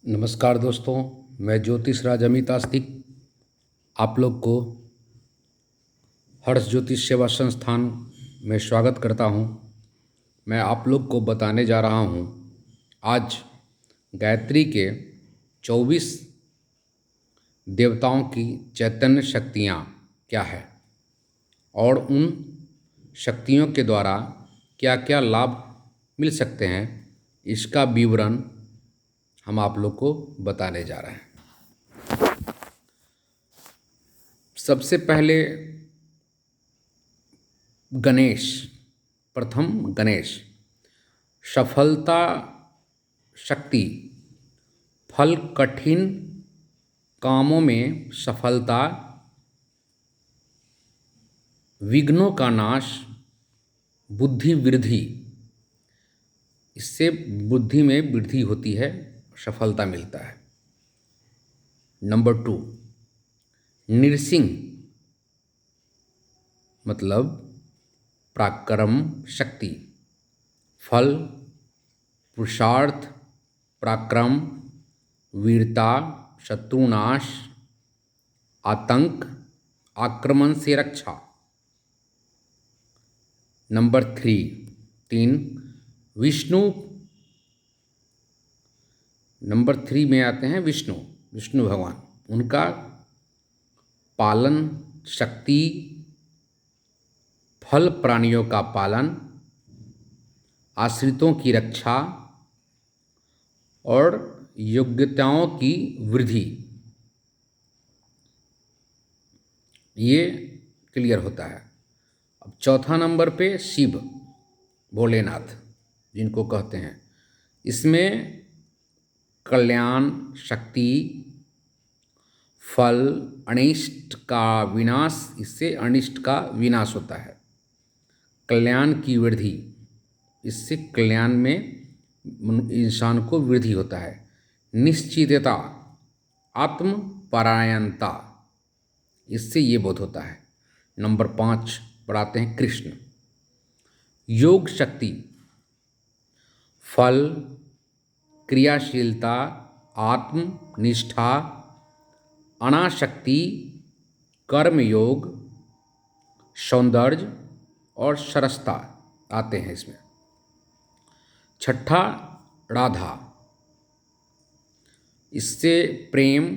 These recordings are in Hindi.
नमस्कार दोस्तों, मैं ज्योतिष राज अमित आस्तिक आप लोग को हर्ष ज्योतिष सेवा संस्थान में स्वागत करता हूं। मैं आप लोग को बताने जा रहा हूं आज गायत्री के 24 देवताओं की चैतन्य शक्तियां क्या है और उन शक्तियों के द्वारा क्या क्या लाभ मिल सकते हैं, इसका विवरण हम आप लोग को बताने जा रहे हैं। सबसे पहले गणेश, प्रथम गणेश सफलता शक्ति, फल कठिन कामों में सफलता, विघ्नों का नाश, बुद्धि वृद्धि, इससे बुद्धि में वृद्धि होती है, सफलता मिलता है। नंबर 2 नृसिंह मतलब पराक्रम शक्ति, फल पुरुषार्थ, पराक्रम, वीरता, शत्रुनाश, आतंक, आक्रमण से रक्षा। नंबर 3 विष्णु। नंबर 3 में आते हैं विष्णु भगवान, उनका पालन शक्ति, फल प्राणियों का पालन, आश्रितों की रक्षा और योग्यताओं की वृद्धि, ये क्लियर होता है। अब चौथा नंबर पे शिव भोलेनाथ जिनको कहते हैं, इसमें कल्याण शक्ति, फल, अनिष्ट का विनाश, इससे अनिष्ट का विनाश होता है, कल्याण की वृद्धि, इससे कल्याण में इंसान को वृद्धि होता है, निश्चितता, आत्मपरायणता, इससे ये बोध होता है। नंबर 5 पर आते हैं कृष्ण, योग शक्ति, फल, क्रियाशीलता, आत्मनिष्ठा, अनाशक्ति, कर्मयोग, सौंदर्य और सरसता आते हैं इसमें। छठा राधा, इससे प्रेम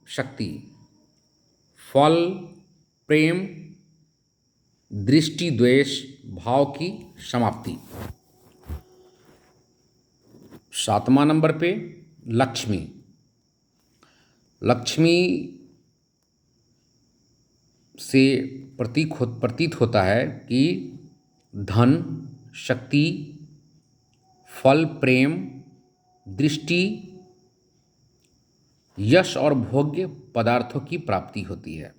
शक्ति, फल प्रेम, दृष्टि द्वेष भाव की समाप्ति। 7वां नंबर पे लक्ष्मी। लक्ष्मी से प्रतीत होता है कि धन, शक्ति, फल प्रेम, दृष्टि, यश और भोग्य पदार्थों की प्राप्ति होती है।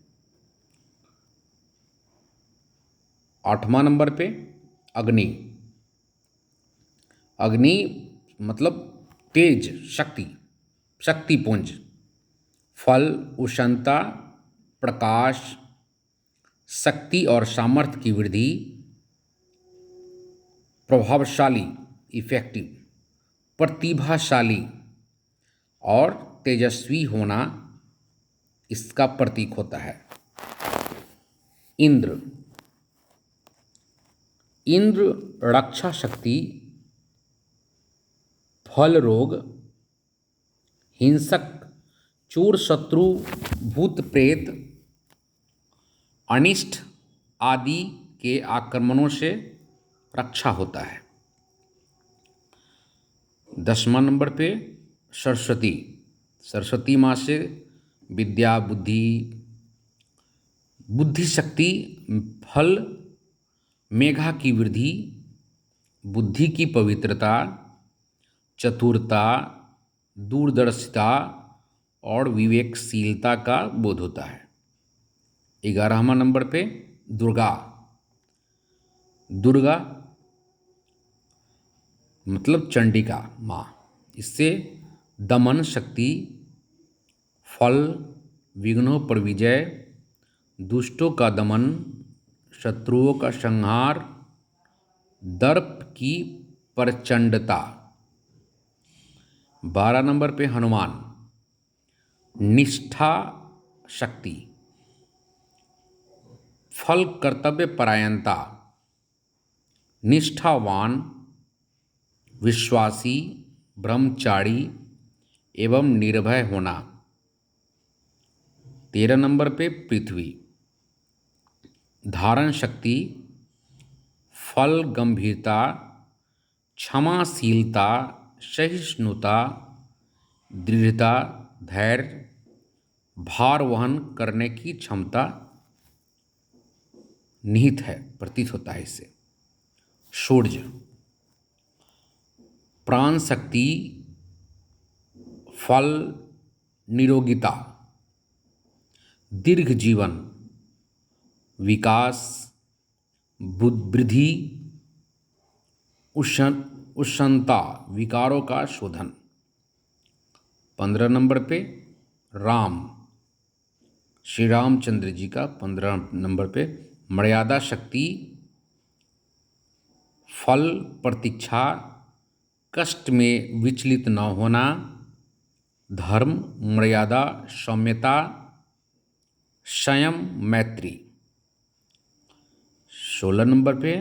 8वां नंबर पे अग्नि। अग्नि मतलब तेज शक्ति, शक्तिपुंज, फल उष्णता, प्रकाश, शक्ति और सामर्थ्य की वृद्धि, प्रभावशाली इफेक्टिव, प्रतिभाशाली और तेजस्वी होना इसका प्रतीक होता है। इंद्र। इंद्र रक्षा शक्ति, फल रोग, हिंसक, चोर शत्रु, भूत प्रेत, अनिष्ट आदि के आक्रमणों से रक्षा होता है। 10वां नंबर पे सरस्वती। सरस्वती माँ से विद्या, बुद्धि शक्ति, फल, मेधा की वृद्धि, बुद्धि की पवित्रता, चतुरता, दूरदर्शिता और विवेकशीलता का बोध होता है। 11वां नंबर पे दुर्गा। दुर्गा मतलब चंडिका माँ, इससे दमन शक्ति, फल, विघ्नों पर विजय, दुष्टों का दमन, शत्रुओं का संहार, दर्प की प्रचंडता, 12 नंबर पे हनुमान, निष्ठा शक्ति, फल कर्तव्य परायणता, निष्ठावान, विश्वासी, ब्रह्मचारी एवं निर्भय होना। 13 नंबर पे पृथ्वी, धारण शक्ति, फल गंभीरता, क्षमाशीलता, सहिष्णुता, दृढ़ता, धैर्य, भार वहन करने की क्षमता निहित है, प्रतीत होता है इससे। सूर्य, प्राण शक्ति, फल, निरोगिता, दीर्घ जीवन, विकास, वृद्धि, उष्णता, विकारों का शोधन। 15 नंबर पे राम, श्री रामचंद्र जी का 15 नंबर पे मर्यादा शक्ति, फल प्रतीक्षा, कष्ट में विचलित न होना, धर्म, मर्यादा, सौम्यता, संयम, मैत्री। 16 नंबर पे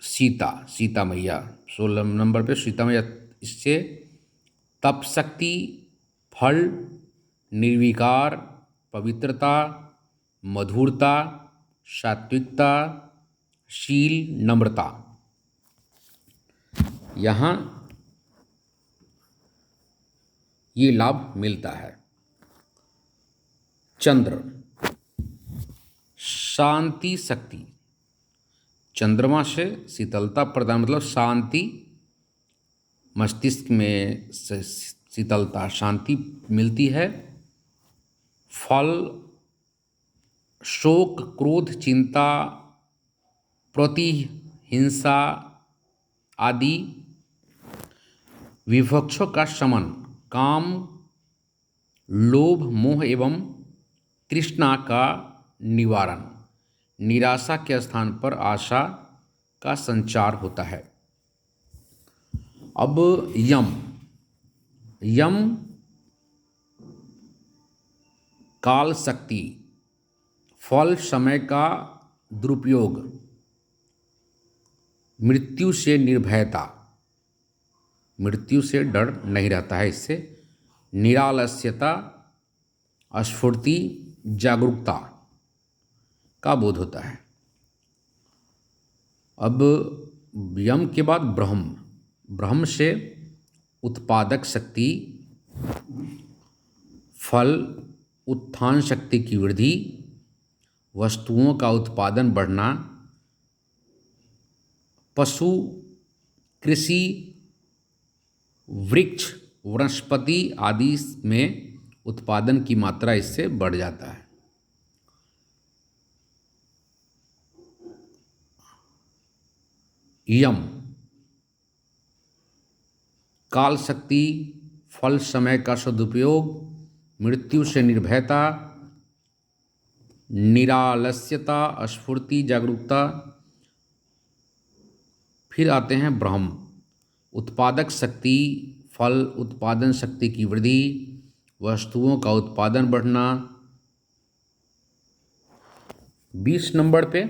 सीता मैया, 16 नंबर पे सीता मैया, इससे तप शक्ति, फल, निर्विकार, पवित्रता, मधुरता, सात्विकता, शील, नम्रता। यहाँ ये लाभ मिलता है। चंद्र, शांति शक्ति, चंद्रमा से शीतलता प्रदान, मतलब शांति, मस्तिष्क में शीतलता, शांति मिलती है। फल, शोक, क्रोध, चिंता, प्रतिहिंसा आदि विवक्षों का शमन, काम, लोभ, मोह एवं तृष्णा का निवारण, निराशा के स्थान पर आशा का संचार होता है। अब यम काल शक्ति, फल, समय का दुरुपयोग, मृत्यु से निर्भयता, मृत्यु से डर नहीं रहता है इससे, निरालस्यता, स्फूर्ति, जागरूकता का बोध होता है। अब यम के बाद ब्रह्म से उत्पादक शक्ति, फल, उत्थान शक्ति की वृद्धि, वस्तुओं का उत्पादन बढ़ना, पशु, कृषि, वृक्ष, वनस्पति आदि में उत्पादन की मात्रा इससे बढ़ जाता है। यम काल शक्ति, फल, समय का सदुपयोग, मृत्यु से निर्भयता, निरालस्यता, स्फूर्ति, जागरूकता। फिर आते हैं ब्रह्म, उत्पादक शक्ति, फल, उत्पादन शक्ति की वृद्धि, वस्तुओं का उत्पादन बढ़ना। 20 नंबर पे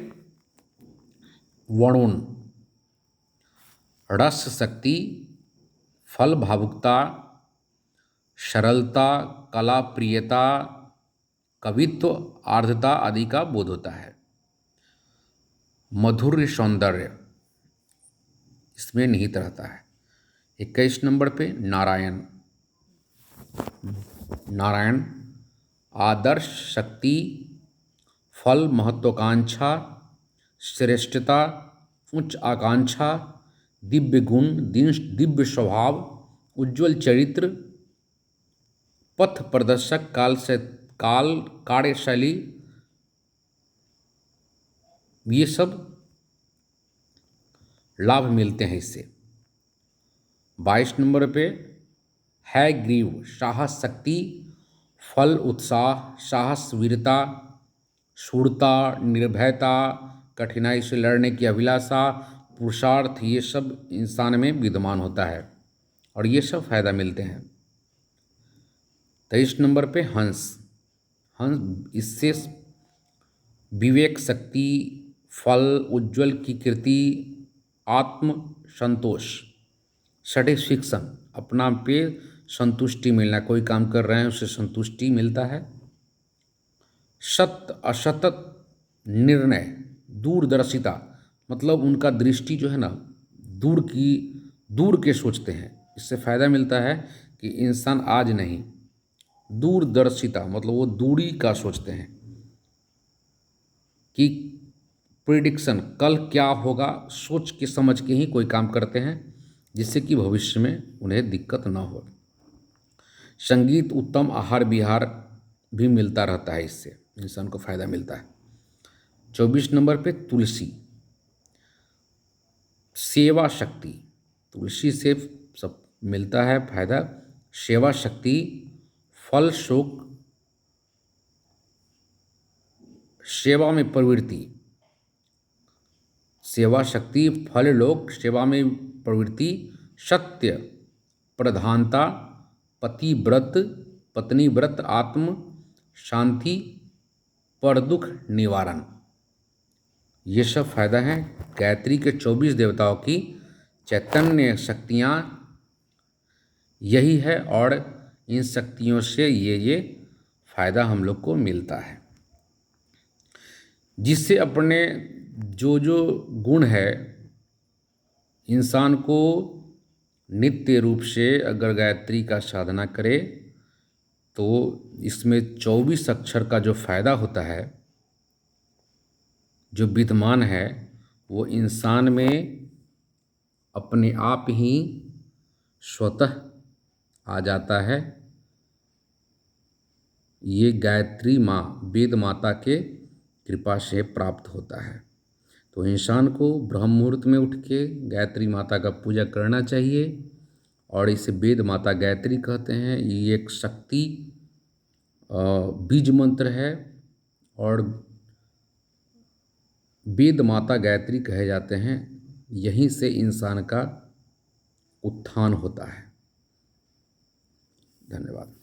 वरुण, रस शक्ति, फल, भावुकता, सरलता, कला, प्रियता, कवित्व, आर्द्रता आदि का बोध होता है। मधुर सौंदर्य इसमें निहित रहता है। 21 नंबर पे नारायण, आदर्श शक्ति, फल, महत्वाकांक्षा, श्रेष्ठता, उच्च आकांक्षा, दिव्य गुण, दिव्य स्वभाव, उज्ज्वल चरित्र, पथ प्रदर्शक, कार्यशैली, ये सब लाभ मिलते हैं इससे। 22 नंबर पे है ग्रीव, साहस शक्ति, फल, उत्साह, साहस, वीरता, शूरता, निर्भयता, कठिनाई से लड़ने की अभिलाषा, पुरुषार्थ, ये सब इंसान में विद्यमान होता है। और ये सब फायदा मिलते हैं। 23 नंबर पे हंस। हंस, इससे विवेक शक्ति, फल, उज्जवल की कीर्ति, आत्म संतोष, सेटिस्फिक्शन, अपना पे संतुष्टि मिलना, कोई काम कर रहे हैं उससे संतुष्टि मिलता है। सत्य असतत निर्णय, दूरदर्शिता, मतलब उनका दृष्टि जो है ना दूर के सोचते हैं। इससे फायदा मिलता है कि इंसान आज नहीं, दूरदर्शिता मतलब वो दूरी का सोचते हैं कि प्रिडिक्शन, कल क्या होगा सोच के समझ के ही कोई काम करते हैं, जिससे कि भविष्य में उन्हें दिक्कत ना हो। संगीत, उत्तम आहार विहार भी मिलता रहता है, इससे इंसान को फायदा मिलता है। 24 नंबर पे तुलसी, सेवा शक्ति, तुलसी से सब मिलता है फायदा। सेवा शक्ति, फल शोक, सेवा में प्रवृत्ति, सेवा शक्ति, फल लोक, सेवा में प्रवृत्ति, सत्य, प्रधानता, पति व्रत, पत्नी व्रत, आत्म शांति, पर दुख निवारण, ये सब फायदा है। गायत्री के 24 देवताओं की चैतन्य शक्तियाँ यही है, और इन शक्तियों से ये फायदा हम लोग को मिलता है, जिससे अपने जो गुण है इंसान को नित्य रूप से अगर गायत्री का साधना करे तो इसमें 24 अक्षर का जो फायदा होता है, जो विद्यमान है, वो इंसान में अपने आप ही स्वतः आ जाता है। ये गायत्री माँ, वेद माता के कृपा से प्राप्त होता है। तो इंसान को ब्रह्म मुहूर्त में उठ के गायत्री माता का पूजा करना चाहिए, और इसे वेद माता गायत्री कहते हैं। ये एक शक्ति बीज मंत्र है, और वेद माता गायत्री कहे जाते हैं। यहीं से इंसान का उत्थान होता है। धन्यवाद।